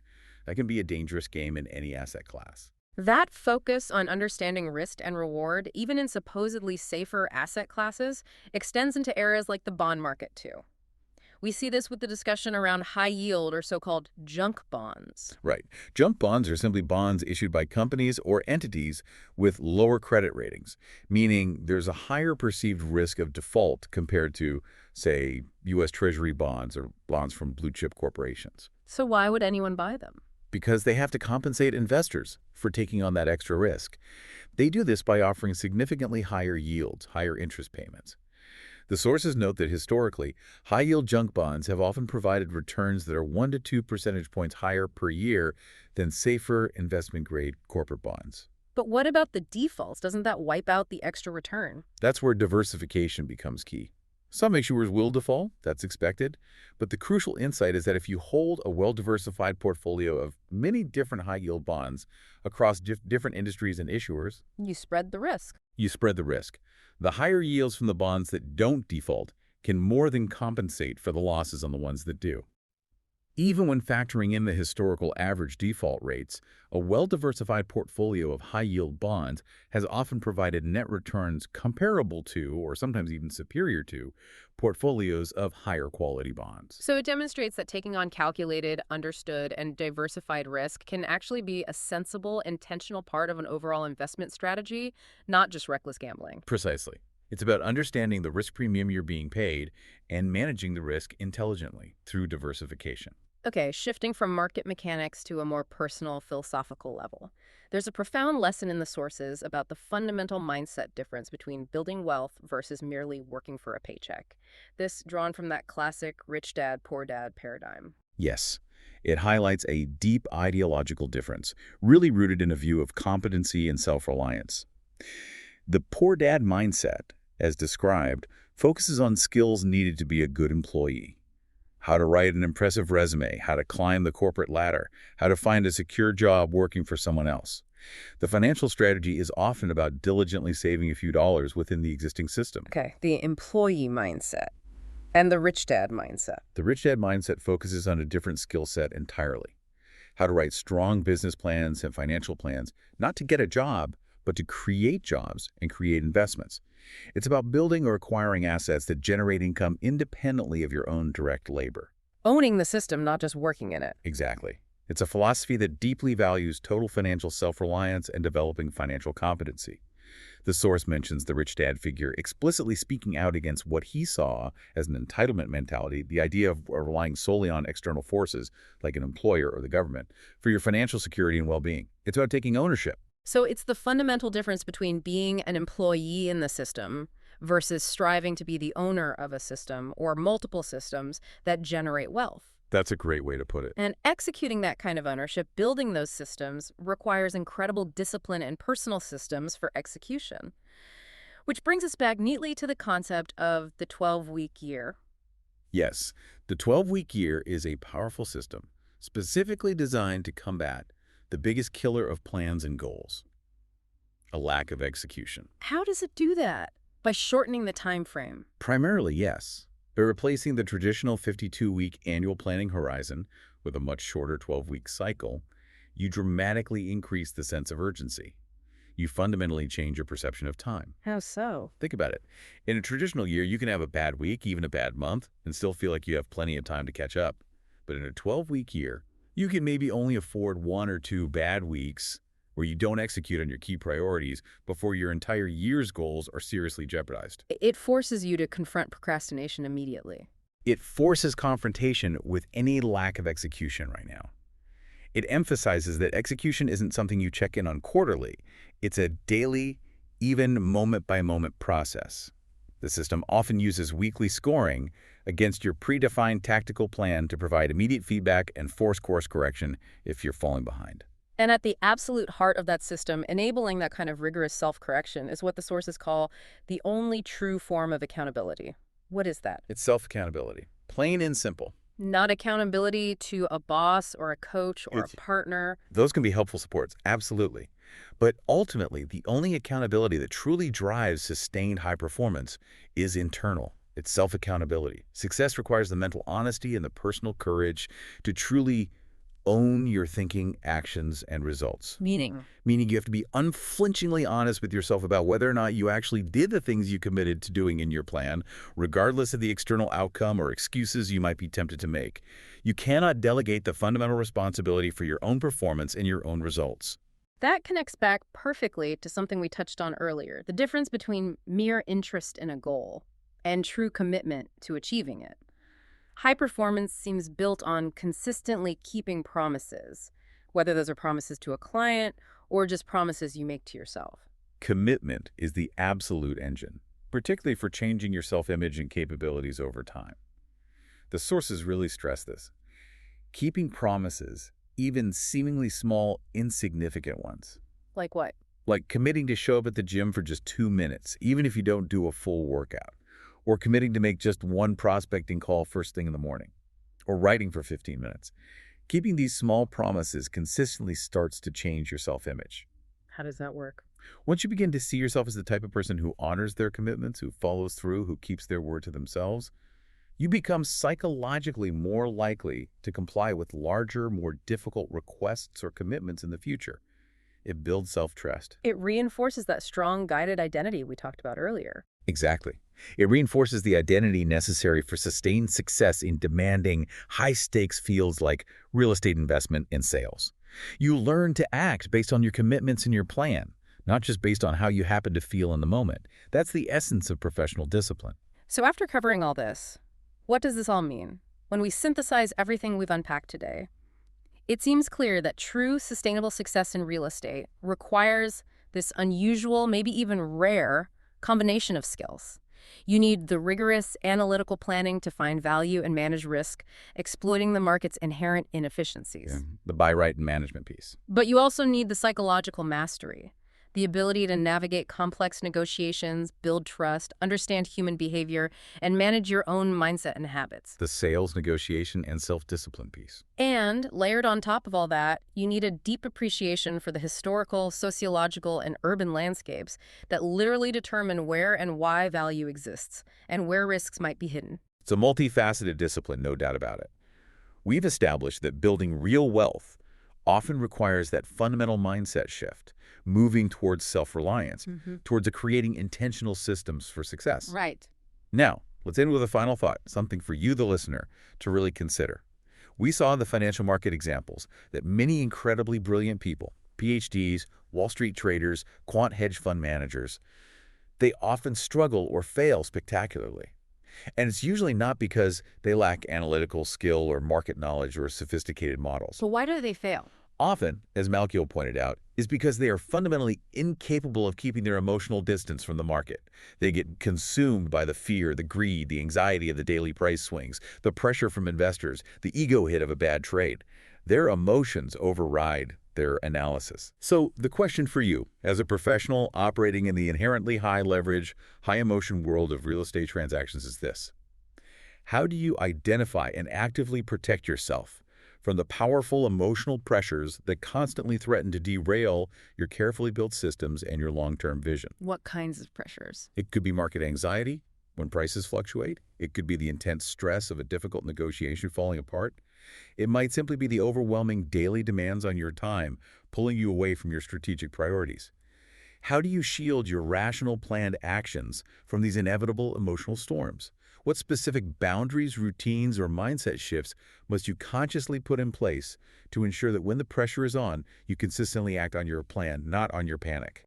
B: That can be a dangerous game in any asset class.
A: That focus on understanding risk and reward, even in supposedly safer asset classes, extends into areas like the bond market too. We see this with the discussion around high yield or so-called junk bonds.
B: Right. Junk bonds are simply bonds issued by companies or entities with lower credit ratings, meaning there's a higher perceived risk of default compared to, say, U.S. Treasury bonds or bonds from blue-chip corporations.
A: So why would anyone buy them?
B: Because they have to compensate investors for taking on that extra risk. They do this by offering significantly higher yields, higher interest payments. The sources note that historically, high-yield junk bonds have often provided returns that are 1 to 2 percentage points higher per year than safer investment-grade corporate bonds.
A: But what about the defaults? Doesn't that wipe out the extra return?
B: That's where diversification becomes key. Some issuers will default, that's expected, but the crucial insight is that if you hold a well-diversified portfolio of many different high-yield bonds across different industries and issuers,
A: You spread the risk.
B: you spread the risk. The higher yields from the bonds that don't default can more than compensate for the losses on the ones that do. Even when factoring in the historical average default rates, a well-diversified portfolio of high-yield bonds has often provided net returns comparable to, or sometimes even superior to, portfolios of higher quality bonds.
A: So it demonstrates that taking on calculated, understood, and diversified risk can actually be a sensible, intentional part of an overall investment strategy, not just reckless gambling.
B: Precisely. It's about understanding the risk premium you're being paid and managing the risk intelligently through diversification.
A: Okay, shifting from market mechanics to a more personal, philosophical level. There's a profound lesson in the sources about the fundamental mindset difference between building wealth versus merely working for a paycheck. This drawn from that classic rich dad, poor dad paradigm.
B: Yes, it highlights a deep ideological difference, really rooted in a view of competency and self-reliance. The poor dad mindset, as described, focuses on skills needed to be a good employee. How to write an impressive resume, how to climb the corporate ladder, how to find a secure job working for someone else. The financial strategy is often about diligently saving a few dollars within the existing system.
A: Okay, the employee mindset and the rich dad mindset.
B: The rich dad mindset focuses on a different skill set entirely. How to write strong business plans and financial plans, not to get a job, but to create jobs and create investments. It's about building or acquiring assets that generate income independently of your own direct labor.
A: Owning the system, not just working in it.
B: Exactly. It's a philosophy that deeply values total financial self-reliance and developing financial competency. The source mentions the rich dad figure explicitly speaking out against what he saw as an entitlement mentality, the idea of relying solely on external forces, like an employer or the government, for your financial security and well-being. It's about taking ownership.
A: So it's the fundamental difference between being an employee in the system versus striving to be the owner of a system or multiple systems that generate wealth.
B: That's a great way to put it.
A: And executing that kind of ownership, building those systems, requires incredible discipline and personal systems for execution. Which brings us back neatly to the concept of the 12-week year.
B: Yes, the 12-week year is a powerful system, specifically designed to combat the biggest killer of plans and goals, a lack of execution.
A: How does it do that? By shortening the time frame.
B: Primarily, yes. By replacing the traditional 52-week annual planning horizon with a much shorter 12-week cycle, you dramatically increase the sense of urgency. You fundamentally change your perception of time.
A: How so?
B: Think about it. In a traditional year, you can have a bad week, even a bad month, and still feel like you have plenty of time to catch up. But in a 12-week year, you can maybe only afford 1 or 2 bad weeks where you don't execute on your key priorities before your entire year's goals are seriously jeopardized.
A: It forces you to confront procrastination immediately.
B: It forces confrontation with any lack of execution right now. It emphasizes that execution isn't something you check in on quarterly. It's a daily, even moment-by-moment process. The system often uses weekly scoring against your predefined tactical plan to provide immediate feedback and force course correction if you're falling behind.
A: And at the absolute heart of that system, enabling that kind of rigorous self-correction is what the sources call the only true form of accountability. What is that?
B: It's self-accountability. Plain and simple.
A: Not accountability to a boss or a coach or a partner.
B: Those can be helpful supports, absolutely. But ultimately, the only accountability that truly drives sustained high performance is internal. It's self-accountability. Success requires the mental honesty and the personal courage to truly own your thinking, actions, and results.
A: Meaning
B: Meaning you have to be unflinchingly honest with yourself about whether or not you actually did the things you committed to doing in your plan, regardless of the external outcome or excuses you might be tempted to make. You cannot delegate the fundamental responsibility for your own performance and your own results.
A: that connects back perfectly to something we touched on earlier, the difference between mere interest in a goal and true commitment to achieving it. High performance seems built on consistently keeping promises, whether those are promises to a client or just promises you make to yourself.
B: Commitment is the absolute engine, particularly for changing your self-image and capabilities over time. The sources really stress this. Keeping promises, even seemingly small, insignificant ones.
A: Like what?
B: Like committing to show up at the gym for just 2 minutes, even if you don't do a full workout. Or committing to make just one prospecting call first thing in the morning. Or writing for 15 minutes. Keeping these small promises consistently starts to change your self-image.
A: How does that work?
B: Once you begin to see yourself as the type of person who honors their commitments, who follows through, who keeps their word to themselves, you become psychologically more likely to comply with larger, more difficult requests or commitments in the future. It builds self-trust.
A: It reinforces that strong guided identity we talked about earlier.
B: Exactly. It reinforces the identity necessary for sustained success in demanding, high-stakes fields like real estate investment and sales. You learn to act based on your commitments and your plan, not just based on how you happen to feel in the moment. That's the essence of professional discipline.
A: So after covering all this, what does this all mean? When we synthesize everything we've unpacked today, it seems clear that true sustainable success in real estate requires this unusual, maybe even rare, combination of skills. You need the rigorous analytical planning to find value and manage risk, exploiting the market's inherent
B: Yeah,
A: inefficiencies.
B: the buy right and management piece.
A: But you also need the psychological mastery, the ability to navigate complex negotiations, build trust, understand human behavior, and manage your own mindset and habits.
B: The sales, negotiation, and self-discipline piece.
A: And layered on top of all that, you need a deep appreciation for the historical, sociological, and urban landscapes that literally determine where and why value exists and where risks might be hidden.
B: It's a multifaceted discipline, no doubt about it. We've established that building real wealth often requires that fundamental mindset shift, moving towards self-reliance, towards creating intentional systems for success.
A: Right.
B: Now, let's end with a final thought, something for you, the listener, to really consider. We saw in the financial market examples that many incredibly brilliant people, PhDs, Wall Street traders, quant hedge fund managers, they often struggle or fail spectacularly. And it's usually not because they lack analytical skill or market knowledge or sophisticated models.
A: So why do they fail?
B: Often, as Malkiel pointed out, is because they are fundamentally incapable of keeping their emotional distance from the market. They get consumed by the fear, the greed, the anxiety of the daily price swings, the pressure from investors, the ego hit of a bad trade. Their emotions override their analysis. So the question for you, as a professional operating in the inherently high-leverage, high-emotion world of real estate transactions is this. How do you identify and actively protect yourself from the powerful emotional pressures that constantly threaten to derail your carefully built systems and your long-term vision?
A: What kinds of pressures?
B: It could be market anxiety when prices fluctuate. It could be the intense stress of a difficult negotiation falling apart. It might simply be the overwhelming daily demands on your time, pulling you away from your strategic priorities. How do you shield your rational, planned actions from these inevitable emotional storms? What specific boundaries, routines, or mindset shifts must you consciously put in place to ensure that when the pressure is on, you consistently act on your plan, not on your panic?